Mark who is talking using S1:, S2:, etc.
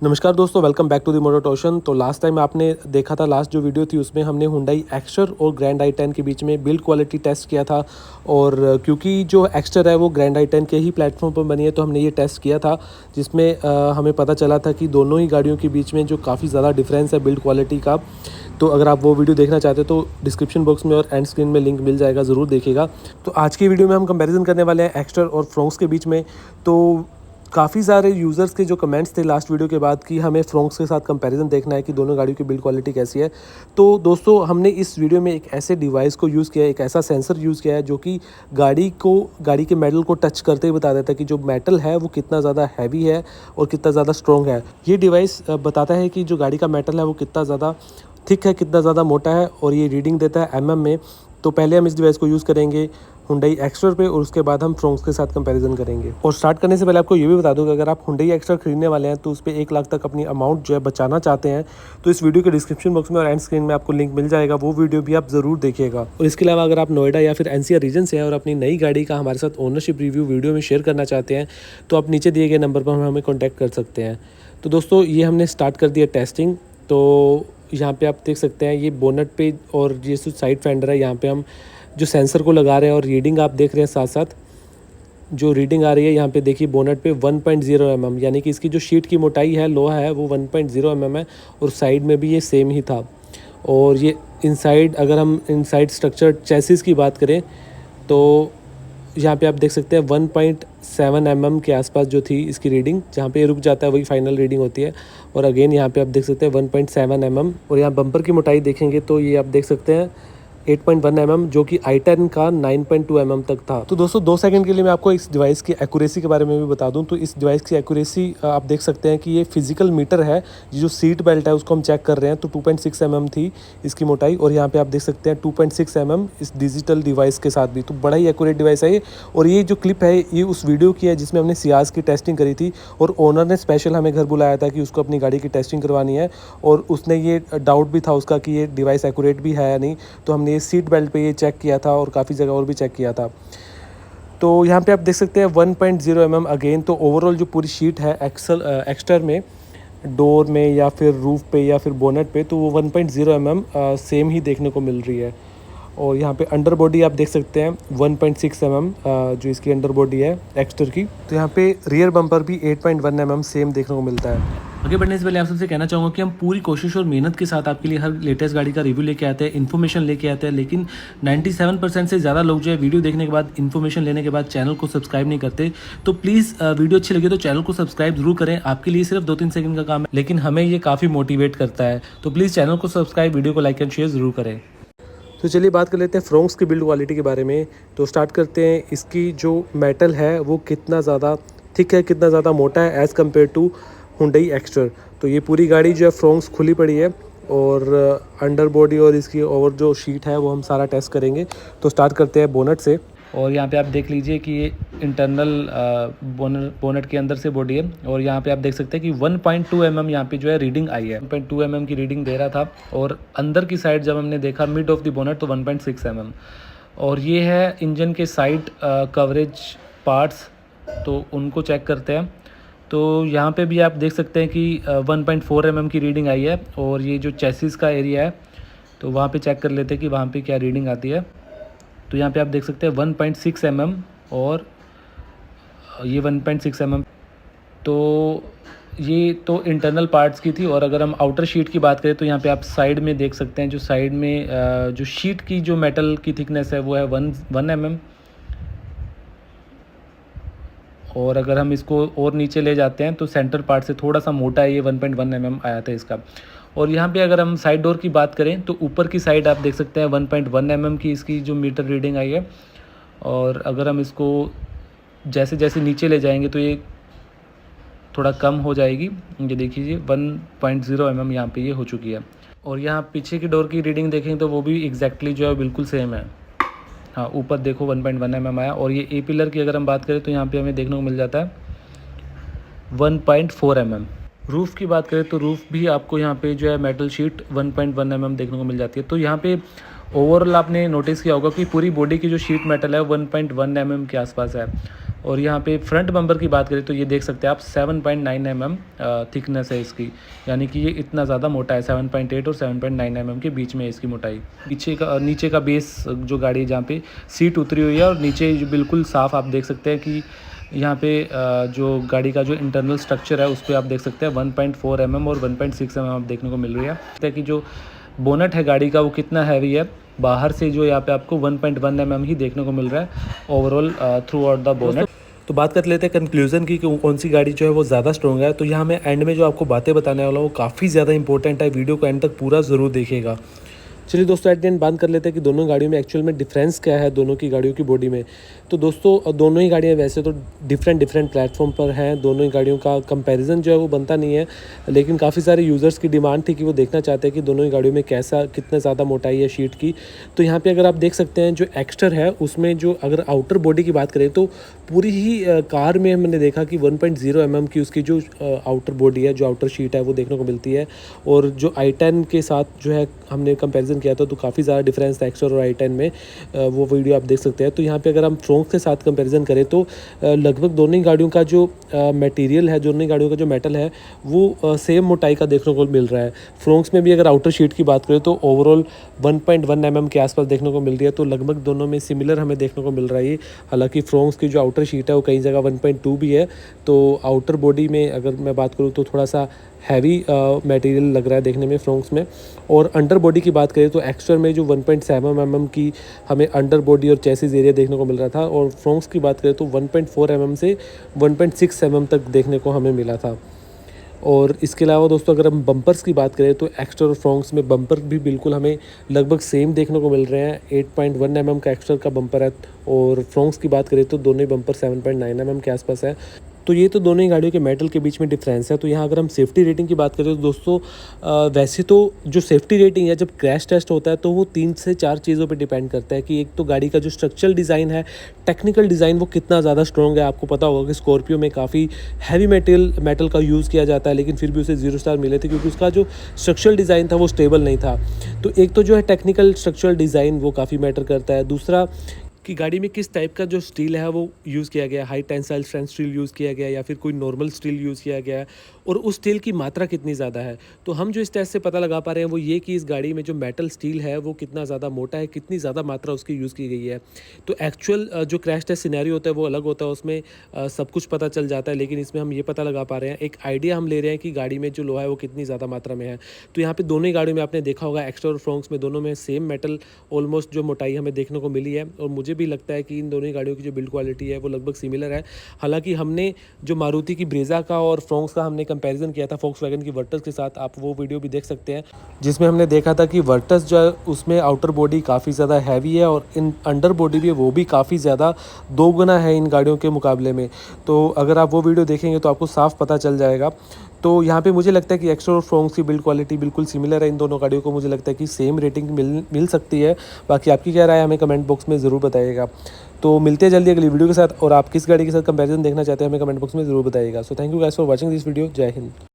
S1: नमस्कार दोस्तों, welcome back to the motor टॉशन। तो लास्ट टाइम आपने देखा था, लास्ट जो वीडियो थी उसमें हमने हुंडई एक्स्टर और ग्रैंड i10 के बीच में बिल्ड क्वालिटी टेस्ट किया था। और क्योंकि जो एक्स्टर है वो ग्रैंड i10 के ही प्लेटफॉर्म पर बनी है, तो हमने ये टेस्ट किया था जिसमें हमें पता चला था कि दोनों ही गाड़ियों के बीच में जो काफ़ी ज़्यादा डिफरेंस है बिल्ड क्वालिटी का। तो अगर आप वो वीडियो देखना चाहते हो तो डिस्क्रिप्शन बॉक्स में और एंड स्क्रीन में लिंक मिल जाएगा, ज़रूर देखिएगा। तो आज की वीडियो में हम कंपैरिजन करने वाले हैं एक्स्टर और फ्रोंक्स के बीच में। तो काफ़ी सारे यूज़र्स के जो कमेंट्स थे लास्ट वीडियो के बाद कि हमें फ्रोंक्स के साथ कंपैरिजन देखना है कि दोनों गाड़ियों की बिल्ड क्वालिटी कैसी है। तो दोस्तों, हमने इस वीडियो में एक ऐसे डिवाइस को यूज़ किया है, एक ऐसा सेंसर यूज़ किया है जो कि गाड़ी के मेटल को टच करते ही बता देता है कि जो मेटल है वो कितना ज़्यादा हैवी है और कितना ज़्यादा स्ट्रॉन्ग है। ये डिवाइस बताता है कि जो गाड़ी का मेटल है वो कितना ज़्यादा थिक है, कितना ज़्यादा मोटा है, और ये रीडिंग देता है mm में। तो पहले हम इस डिवाइस को यूज़ करेंगे हुंडई एक्स्टर पे और उसके बाद हम फ्रोंक्स के साथ कंपैरिजन करेंगे। और स्टार्ट करने से पहले आपको ये भी बता दूं कि अगर आप हुंडई एक्स्टर खरीदने वाले हैं तो उस पर 1 लाख तक अपनी अमाउंट जो है बचाना चाहते हैं, तो इस वीडियो के डिस्क्रिप्शन बॉक्स में और एंड स्क्रीन में आपको लिंक मिल जाएगा, वो वीडियो भी आप ज़रूर देखिएगा। और इसके अलावा अगर आप नोएडा या फिर एनसीआर रीजन से हैं और अपनी नई गाड़ी का हमारे साथ ओनरशिप रिव्यू वीडियो में शेयर करना चाहते हैं, तो आप नीचे दिए गए नंबर पर हमें कॉन्टैक्ट कर सकते हैं। तो दोस्तों, ये हमने स्टार्ट कर दिया टेस्टिंग। तो यहाँ पे आप देख सकते हैं ये बोनट पे और ये जो साइड फेंडर है, यहाँ पे हम जो सेंसर को लगा रहे हैं और रीडिंग आप देख रहे हैं साथ साथ। जो रीडिंग आ रही है यहाँ पे देखिए बोनट पे 1.0 mm, यानी कि इसकी जो शीट की मोटाई है, लोहा है, वो 1.0 mm है। और साइड में भी ये सेम ही था। और ये इनसाइड, अगर हम इनसाइड स्ट्रक्चर चेसिस की बात करें तो यहाँ पे आप देख सकते हैं 1.7 mm के आसपास जो थी इसकी रीडिंग, जहाँ पे रुक जाता है वही फाइनल रीडिंग होती है। और अगेन यहाँ पे आप देख सकते हैं 1.7 mm। और यहाँ बम्पर की मोटाई देखेंगे तो ये आप देख सकते हैं 8.1 mm, जो कि i10 का 9.2 mm तक था। तो दोस्तों, 2 सेकंड के लिए मैं आपको इस डिवाइस की एक्यूरेसी के बारे में भी बता दूं। तो इस डिवाइस की एक्यूरेसी आप देख सकते हैं कि ये फिजिकल मीटर है, जो सीट बेल्ट है उसको हम चेक कर रहे हैं। तो 2.6 mm थी इसकी मोटाई, और यहाँ पे आप देख सकते हैं 2.6 mm इस डिजिटल डिवाइस के साथ भी। तो बड़ा ही एक्यूरेट डिवाइस है ये। और ये जो क्लिप है ये उस वीडियो की है जिसमें हमने सियाज की टेस्टिंग करी थी, और ओनर ने स्पेशल हमें घर बुलाया था कि उसको अपनी गाड़ी की टेस्टिंग करवानी है। और उसने ये डाउट भी था उसका कि ये डिवाइस एक्यूरेट भी है या नहीं। तो हमने ये सीट बेल्ट पे ये चेक किया था और काफ़ी जगह और भी चेक किया था। तो यहाँ पे आप देख सकते हैं 1.0 mm अगेन। तो ओवरऑल जो पूरी शीट है एक्स्टर में, डोर में या फिर रूफ पे या फिर बोनट पे, तो वो 1.0 mm सेम ही देखने को मिल रही है। और यहाँ पे अंडर बॉडी आप देख सकते हैं 1.6 mm जो इसकी अंडर बॉडी है एक्स्टर की। तो यहाँ पे रियर बम्पर भी 8.1 mm सेम देखने को मिलता है। आगे बढ़ने से पहले आप सबसे कहना चाहूँगा कि हम पूरी कोशिश और मेहनत के साथ आपके लिए हर लेटेस्ट गाड़ी का रिव्यू लेके आते हैं, इन्फॉर्मेशन लेके आते हैं, लेकिन 97% से ज़्यादा लोग जो है वीडियो देखने के बाद, इन्फॉर्मेशन लेने के बाद चैनल को सब्सक्राइब नहीं करते। तो प्लीज़ वीडियो अच्छी लगे तो चैनल को सब्सक्राइब जरूर करें। आपके लिए सिर्फ 2-3 सेकंड का काम है, लेकिन हमें ये काफ़ी मोटिवेट करता है। तो प्लीज़ चैनल को सब्सक्राइब, वीडियो को लाइक एंड शेयर ज़रूर करें। तो चलिए बात कर लेते हैं फ्रोंक्स की बिल्ड क्वालिटी के बारे में। तो स्टार्ट करते हैं, इसकी जो मेटल है वो कितना ज़्यादा थिक है, कितना ज़्यादा मोटा है as compare to Hyundai Exter. तो ये पूरी गाड़ी जो है फ्रोंक्स खुली पड़ी है, और अंडर बॉडी और इसकी और जो शीट है वो हम सारा टेस्ट करेंगे। तो स्टार्ट करते हैं बोनट से। और यहाँ पे आप देख लीजिए कि ये इंटरनल बोनट के अंदर से बॉडी है। और यहाँ पे आप देख सकते हैं कि 1.2 mm यहाँ पे जो है रीडिंग आई है। 1.2 mm की रीडिंग दे रहा था, और अंदर की साइड जब हमने देखा मिड ऑफ द बोनट तो 1.6 mm। और ये है इंजन के साइड कवरेज पार्ट्स, तो उनको चेक करते हैं। तो यहाँ पे भी आप देख सकते हैं कि 1.4 mm की रीडिंग आई है। और ये जो चेसिस का एरिया है तो वहाँ पे चेक कर लेते हैं कि वहाँ पे क्या रीडिंग आती है। तो यहाँ पे आप देख सकते हैं 1.6 mm और ये 1.6 mm। तो ये तो इंटरनल पार्ट्स की थी। और अगर हम आउटर शीट की बात करें तो यहाँ पे आप साइड में देख सकते हैं, जो साइड में जो शीट की जो मेटल की थिकनेस है वो है 1 mm। और अगर हम इसको और नीचे ले जाते हैं तो सेंटर पार्ट से थोड़ा सा मोटा है, ये 1.1 mm आया था इसका। और यहाँ पे अगर हम साइड डोर की बात करें तो ऊपर की साइड आप देख सकते हैं 1.1 mm की इसकी जो मीटर रीडिंग आई है। और अगर हम इसको जैसे जैसे नीचे ले जाएंगे तो ये थोड़ा कम हो जाएगी। ये देखिए 1.0 mm यहाँ पे ये हो चुकी है। और यहाँ पीछे की डोर की रीडिंग देखें तो वो भी एग्जैक्टली जो है बिल्कुल सेम है। हाँ, ऊपर देखो 1.1 mm आया। और ये ए पिलर की अगर हम बात करें तो यहाँ पे हमें देखने को मिल जाता है 1.4 mm। रूफ़ की बात करें तो रूफ़ भी आपको यहाँ पे जो है मेटल शीट 1.1 mm देखने को मिल जाती है। तो यहाँ पे
S2: ओवरऑल आपने नोटिस किया होगा कि पूरी बॉडी की जो शीट मेटल है 1.1 mm के आसपास है। और यहाँ पे फ्रंट बम्पर की बात करें तो ये देख सकते हैं आप 7.9 mm थिकनेस है इसकी, यानी कि ये इतना ज़्यादा मोटा है। 7.8 और 7.9 mm के बीच में है इसकी मोटाई। नीचे का बेस जो गाड़ी है जहाँ पे सीट उतरी हुई है, और नीचे जो बिल्कुल साफ़ आप देख सकते हैं कि यहाँ पे जो गाड़ी का जो इंटरनल स्ट्रक्चर है उस पर आप देख सकते हैं 1.4 mm और 1.6 mm आप देखने को मिल रही है कि जो बोनट है गाड़ी का वो कितना हैवी है। बाहर से जो यहाँ पे आपको 1.1 mm ही देखने को मिल रहा है overall through out the bonnet.
S1: तो बात कर लेते हैं कंक्लूजन की कि कौन सी गाड़ी जो है वो ज़्यादा स्ट्रॉन्ग है। तो यहाँ मैं एंड में जो आपको बातें बताने वाला हूँ वो काफ़ी ज़्यादा इंपॉर्टेंट है, वीडियो को एंड तक पूरा ज़रूर देखिएगा। चलिए दोस्तों, एट द एंड बात कर लेते हैं कि दोनों गाड़ियों में एक्चुअल में डिफरेंस क्या है दोनों की गाड़ियों की बॉडी में। तो दोस्तों दोनों ही गाड़ियाँ वैसे तो डिफरेंट प्लेटफॉर्म पर हैं, दोनों ही गाड़ियों का कंपैरिजन जो है वो बनता नहीं है, लेकिन काफ़ी सारे यूज़र्स की डिमांड थी कि वो देखना चाहते हैं कि दोनों ही गाड़ियों में कितना ज़्यादा मोटाई है शीट की। तो यहाँ पे अगर आप देख सकते हैं जो एक्स्टर है उसमें जो अगर आउटर बॉडी की बात करें तो पूरी ही कार में हमने देखा कि 1.0 mm की उसकी जो आउटर बॉडी है, जो आउटर शीट है वो देखने को मिलती है। और जो i10 के साथ जो है हमने कंपैरिजन किया था तो काफ़ी ज़्यादा डिफरेंस था एक्स्टर और i10 में, वो वीडियो आप देख सकते हैं। तो यहाँ पे अगर हम फ्रोंक्स के साथ कंपैरिजन करें तो लगभग दोनों ही गाड़ियों का जो मटेरियल है, दोनों ही गाड़ियों का जो मेटल है वो सेम मोटाई का देखने को मिल रहा है। फ्रोंक्स में भी अगर आउटर शीट की बात करें तो ओवरऑल 1.1 mm के आसपास देखने को मिल रही है, तो लगभग दोनों में सिमिलर हमें देखने को मिल रहा है। हालांकि फ्रोंक्स की जो आउटर शीट है वो कई जगह 1.2 भी है, तो आउटर बॉडी में अगर मैं बात करूँ तो थोड़ा सा हैवी मटेरियल लग रहा है देखने में फ्रोंक्स में। और अंडर बॉडी की बात करें तो एक्स्टर में जो 1.7 mm की हमें अंडर बॉडी और चेसिस एरिया देखने को मिल रहा था, और फ्रोंक्स की बात करें तो 1.4 mm से 1.6 mm तक देखने को हमें मिला था। और इसके अलावा दोस्तों अगर हम बम्पर्स की बात करें तो एक्स्टर और फ्रोंक्स में बम्पर भी बिल्कुल हमें लगभग सेम देखने को मिल रहे हैं। 8.1 mm का एक्स्टर का बम्पर है, और फ्रोंक्स की बात करें तो दोनों ही बम्पर 7.9 mm के आसपास है। तो ये तो दोनों ही गाड़ियों के मेटल के बीच में डिफरेंस है। तो यहाँ अगर हम सेफ्टी रेटिंग की बात करें तो दोस्तों वैसे तो जो सेफ्टी रेटिंग है जब क्रैश टेस्ट होता है तो वो 3 से 4 चीज़ों पे डिपेंड करता है कि एक तो गाड़ी का जो स्ट्रक्चरल डिज़ाइन है, टेक्निकल डिज़ाइन वो कितना ज़्यादा स्ट्रॉन्ग है। आपको पता होगा कि स्कॉर्पियो में काफ़ी हैवी मेटल का यूज़ किया जाता है, लेकिन फिर भी उसे 0 स्टार मिले थे क्योंकि उसका जो स्ट्रक्चरल डिज़ाइन था वो स्टेबल नहीं था। तो एक तो जो है टेक्निकल स्ट्रक्चरल डिज़ाइन वो काफ़ी मैटर करता है। दूसरा कि गाड़ी में किस टाइप का जो स्टील है वो यूज़ किया गया है, high tensile strength steel use किया गया है या फिर कोई नॉर्मल स्टील यूज़ किया गया है, और उस स्टील की मात्रा कितनी ज़्यादा है। तो हम जो इस टेस्ट से पता लगा पा रहे हैं वो ये कि इस गाड़ी में जो मेटल स्टील है वो कितना ज़्यादा मोटा है, कितनी ज़्यादा मात्रा उसकी यूज़ की गई है। तो एक्चुअल जो क्रैश टेस्ट सिनेरियो होता है वो अलग होता है, उसमें सब कुछ पता चल जाता है, लेकिन इसमें हम ये पता लगा पा रहे हैं, एक आइडिया हम ले रहे हैं कि गाड़ी में जो लोहा है वो कितनी ज़्यादा मात्रा में है। तो यहाँ पर दोनों ही गाड़ियों में आपने देखा होगा एक्स्टर और फ्रोंक्स में दोनों में सेम मेटल ऑलमोस्ट जो मोटाई हमें देखने को मिली है, और मुझे भी लगता है कि इन दोनों ही गाड़ियों की जो बिल्ड क्वालिटी है वो लगभग सिमिलर है। हालांकि हमने जो मारुति की ब्रेजा का और फ्रोंक्स का हमने कंपैरिजन किया था वैगन की वर्टस के साथ, आप वो वीडियो भी देख सकते हैं जिसमें हमने देखा था कि वर्टस जो है उसमें आउटर बॉडी काफ़ी ज़्यादा हैवी है और इन अंडर बॉडी भी वो भी काफ़ी ज़्यादा 2 गुना है इन गाड़ियों के मुकाबले में। तो अगर आप वो वीडियो देखेंगे तो आपको साफ पता चल जाएगा। तो यहाँ पे मुझे लगता है कि एक्स्टर और फ्रोंक्स की बिल्ड क्वालिटी बिल्कुल सिमिलर है इन दोनों गाड़ियों को। मुझे लगता है कि सेम रेटिंग मिल सकती है। बाकी आपकी क्या राय है हमें कमेंट बॉक्स में ज़रूर बताइएगा। तो मिलते हैं जल्दी अगली वीडियो के साथ, और आप किस गाड़ी के साथ कंपैरिजन देखना चाहते हैं हमें कमेंट बॉक्स में ज़रूर बताइएगा। So thank you guys for watching this video. जय हिंद।